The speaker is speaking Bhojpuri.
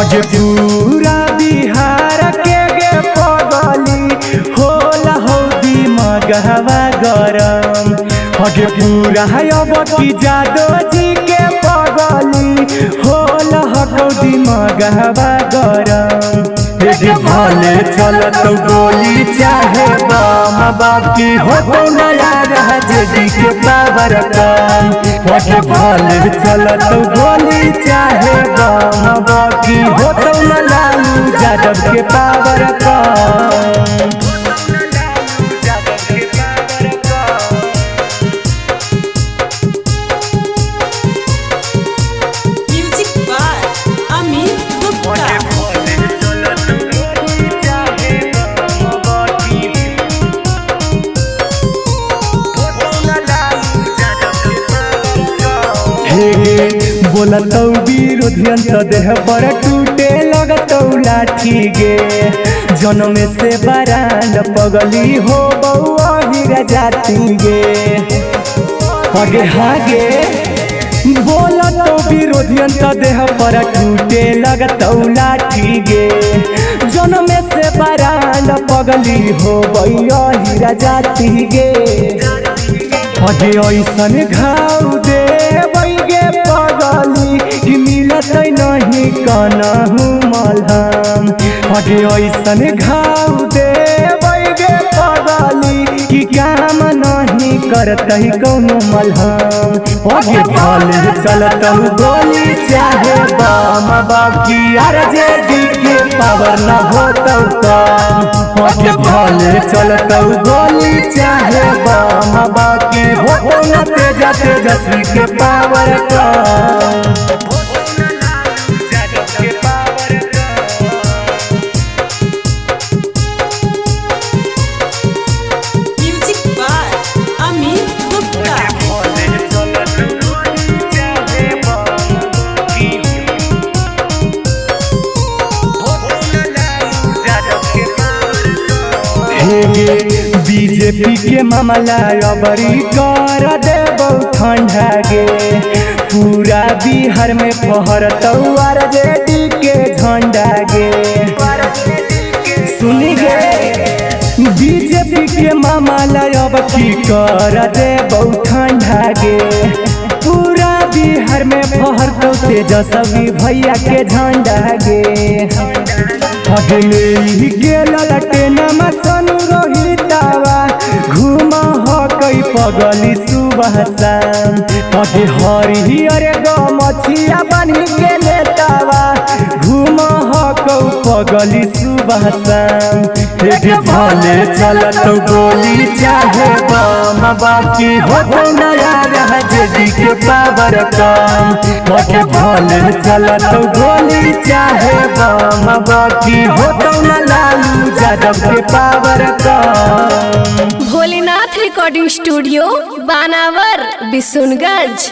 अजे पूरा बिहार के गे पगली होला हो दिमागवा गरम। अजे पूरा अब की जादो जी के पगली होला हो दिमागवा गरम। भले चलत गोली चाहे बम बाकी हो नया जी के पावर कम। भले चलत गोली चाहे बम बाकी हो न लालू यादव के पावर कम। बोलतौ विरोधियन तो देह पर टूटे लगतौ लाठी गे। जन्म से बरान पगली हो बउआ हीरा जाती गे। आगे हागे बोलतौ विरोधियन तो देह पर टूटे लगतौ लाठी गे। जन्म से बरान पगली हो बउआ हीरा जाती गे। अगे ऐसन घाव दे गे पगली कि मिलत नहीं कनहु मलहम। अगे ऐसन घाव दे गे पगली कि काम नहीं करत कौनो मलहम। अगे भले चलत गोली चाहे बम बाकी आरजेडी के पावर न होतौ कम। अगे भले चलत गोली चाहे बम बाकी हो न तेजस्वी के पावर कम। बीजेपी के मामला अबरी कर देबौ ठंडा गे। पूरा बिहार में फहरतौ आरजेडी के झंडा गे। सुनी गे बीजेपी के मामला अब की कर देबौ ठंडा गे। पूरा बिहार में फहरतौ तेजस्वी भैया के झंडा गे। अगले ही गेल लटेनमा सनु रोहितावा घूम हो कई पगली सुबह शाम। अगे हरिहर गमछिया बनी के नेतावा घूम हो कौ पगली सुबह शाम। भले चलत गोली चाहे बम बाकी हो नया जी के पावर कम। भले चलत गोली चाहे बम बाकी हो न लालू यादव के पावर कम। भोलेनाथ रिकॉर्डिंग स्टूडियो बानावर बिशुनगंज।